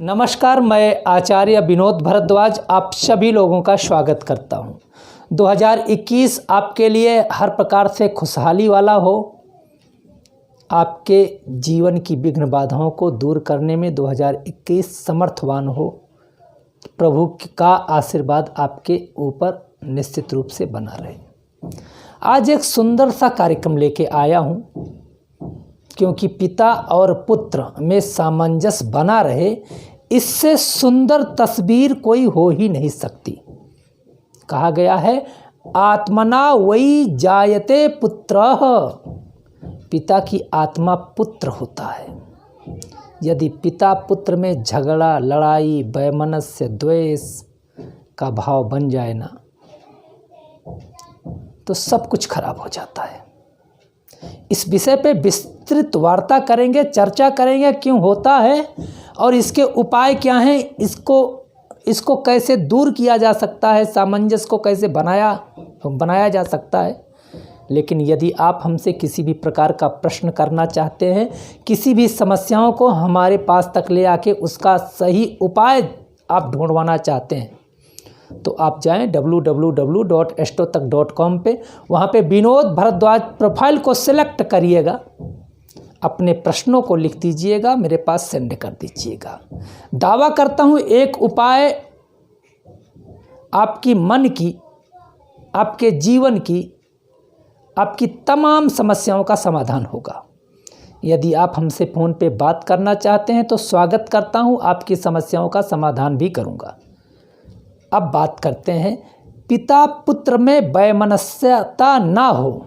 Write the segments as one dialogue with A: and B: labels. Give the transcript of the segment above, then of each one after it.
A: नमस्कार, मैं आचार्य विनोद भारद्वाज आप सभी लोगों का स्वागत करता हूं। 2021 आपके लिए हर प्रकार से खुशहाली वाला हो। आपके जीवन की विघ्न बाधाओं को दूर करने में 2021 समर्थवान हो। प्रभु का आशीर्वाद आपके ऊपर निश्चित रूप से बना रहे। आज एक सुंदर सा कार्यक्रम लेके आया हूं, क्योंकि पिता और पुत्र में सामंजस्य बना रहे, इससे सुंदर तस्वीर कोई हो ही नहीं सकती। कहा गया है, आत्मना वही जायते पुत्रः। पिता की आत्मा पुत्र होता है। यदि पिता पुत्र में झगड़ा, लड़ाई, वैमनस्य, द्वेष का भाव बन जाए ना, तो सब कुछ खराब हो जाता है। इस विषय पे विस्तृत वार्ता करेंगे, चर्चा करेंगे, क्यों होता है और इसके उपाय क्या हैं, इसको कैसे दूर किया जा सकता है, सामंजस्य को कैसे बनाया जा सकता है। लेकिन यदि आप हमसे किसी भी प्रकार का प्रश्न करना चाहते हैं, किसी भी समस्याओं को हमारे पास तक ले आके उसका सही उपाय आप ढूंढवाना चाहते हैं, तो आप जाएं www.astrotak.com पे। वहाँ पे विनोद भारद्वाज प्रोफाइल को सिलेक्ट करिएगा, अपने प्रश्नों को लिख दीजिएगा, मेरे पास सेंड कर दीजिएगा। दावा करता हूँ एक उपाय आपकी मन की, आपके जीवन की, आपकी तमाम समस्याओं का समाधान होगा। यदि आप हमसे फ़ोन पे बात करना चाहते हैं तो स्वागत करता हूँ, आपकी समस्याओं का समाधान भी करूँगा। अब बात करते हैं, पिता पुत्र में वैमनस्यता ना हो,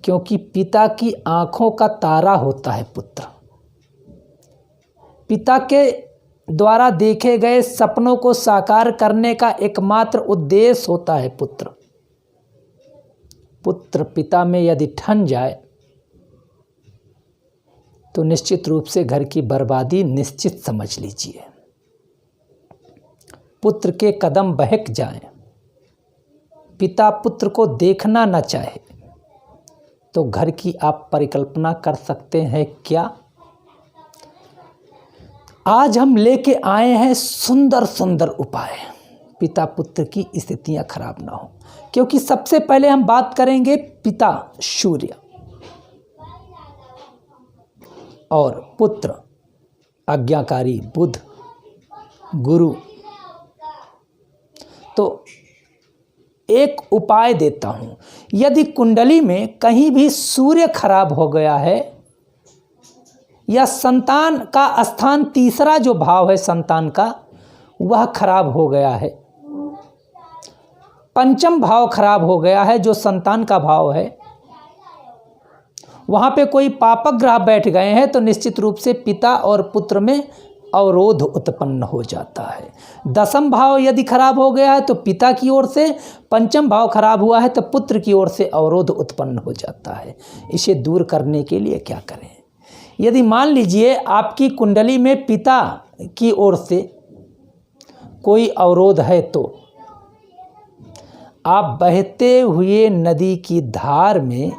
A: क्योंकि पिता की आँखों का तारा होता है पुत्र। पिता के द्वारा देखे गए सपनों को साकार करने का एकमात्र उद्देश्य होता है पुत्र। पुत्र पिता में यदि ठन जाए तो निश्चित रूप से घर की बर्बादी निश्चित समझ लीजिए। पुत्र के कदम बहक जाएं, पिता पुत्र को देखना न चाहे, तो घर की आप परिकल्पना कर सकते हैं क्या। आज हम लेके आए हैं सुंदर सुंदर उपाय, पिता पुत्र की स्थितियां खराब ना हो। क्योंकि सबसे पहले हम बात करेंगे पिता सूर्य और पुत्र आज्ञाकारी बुध गुरु। तो एक उपाय देता हूं, यदि कुंडली में कहीं भी सूर्य खराब हो गया है, या संतान का स्थान, तीसरा जो भाव है संतान का, वह खराब हो गया है, पंचम भाव खराब हो गया है जो संतान का भाव है, वहां पे कोई पापक ग्रह बैठ गए हैं, तो निश्चित रूप से पिता और पुत्र में अवरोध उत्पन्न हो जाता है। दसम भाव यदि खराब हो गया है तो पिता की ओर से, पंचम भाव खराब हुआ है तो पुत्र की ओर से अवरोध उत्पन्न हो जाता है। इसे दूर करने के लिए क्या करें। यदि मान लीजिए आपकी कुंडली में पिता की ओर से कोई अवरोध है, तो आप बहते हुए नदी की धार में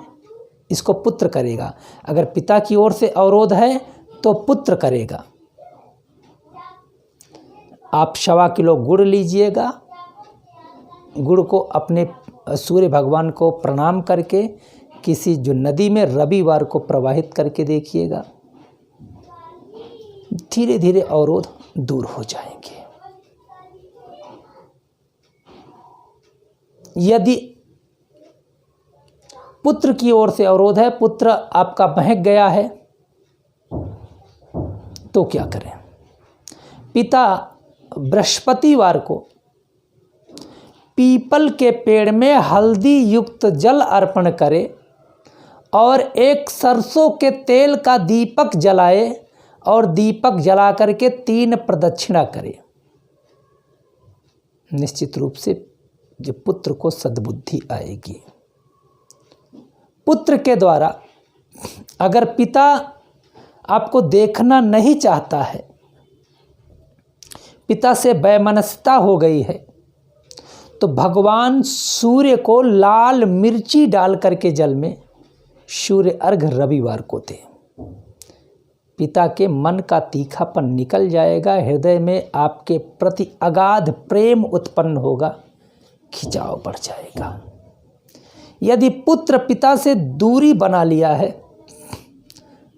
A: इसको पुत्र करेगा। अगर पिता की ओर से अवरोध है तो पुत्र करेगा। आप 1.25 किलो गुड़ लीजिएगा, गुड़ को अपने सूर्य भगवान को प्रणाम करके किसी जो नदी में रविवार को प्रवाहित करके देखिएगा, धीरे धीरे अवरोध दूर हो जाएंगे। यदि पुत्र की ओर से अवरोध है, पुत्र आपका बहक गया है, तो क्या करें। पिता बृहस्पतिवार को पीपल के पेड़ में हल्दी युक्त जल अर्पण करे और एक सरसों के तेल का दीपक जलाए और दीपक जला करके 3 प्रदक्षिणा करे। निश्चित रूप से जो पुत्र को सद्बुद्धि आएगी। पुत्र के द्वारा अगर पिता आपको देखना नहीं चाहता है, पिता से वैमनस्यता हो गई है, तो भगवान सूर्य को लाल मिर्ची डाल करके जल में सूर्य अर्घ रविवार को दें। पिता के मन का तीखापन निकल जाएगा, हृदय में आपके प्रति अगाध प्रेम उत्पन्न होगा, खिंचाव बढ़ जाएगा। यदि पुत्र पिता से दूरी बना लिया है,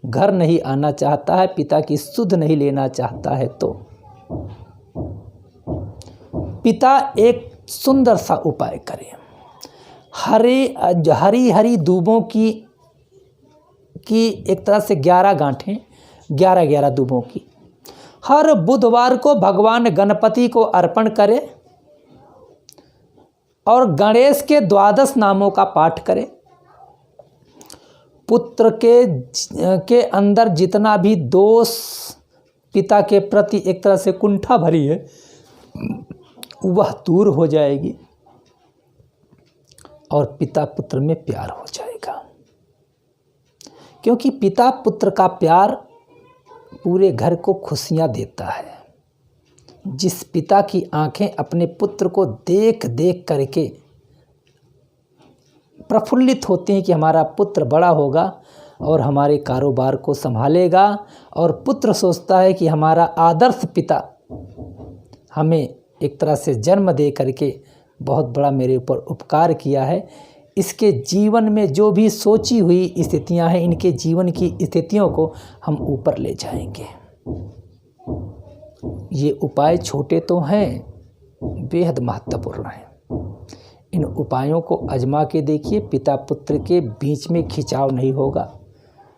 A: घर नहीं आना चाहता है, पिता की सुध नहीं लेना चाहता है, तो पिता एक सुंदर सा उपाय करें। हरी हरी दूबों की एक तरह से 11 गांठें, 11 दूबों की हर बुधवार को भगवान गणपति को अर्पण करें और गणेश के 12 नामों का पाठ करें। पुत्र के अंदर जितना भी दोष पिता के प्रति एक तरह से कुंठा भरी है, वह दूर हो जाएगी और पिता पुत्र में प्यार हो जाएगा। क्योंकि पिता पुत्र का प्यार पूरे घर को खुशियां देता है। जिस पिता की आंखें अपने पुत्र को देख देख करके प्रफुल्लित होती हैं कि हमारा पुत्र बड़ा होगा और हमारे कारोबार को संभालेगा, और पुत्र सोचता है कि हमारा आदर्श पिता हमें एक तरह से जन्म दे करके बहुत बड़ा मेरे ऊपर उपकार किया है, इसके जीवन में जो भी सोची हुई स्थितियां हैं, इनके जीवन की स्थितियों को हम ऊपर ले जाएंगे। ये उपाय छोटे तो हैं, बेहद महत्वपूर्ण हैं। इन उपायों को आजमा के देखिए, पिता पुत्र के बीच में खिंचाव नहीं होगा।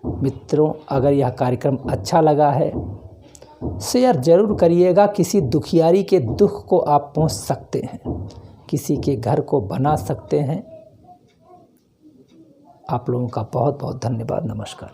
A: मित्रों, अगर यह कार्यक्रम अच्छा लगा है, शेयर जरूर करिएगा। किसी दुखियारी के दुख को आप पहुंच सकते हैं, किसी के घर को बना सकते हैं। आप लोगों का बहुत बहुत धन्यवाद। नमस्कार।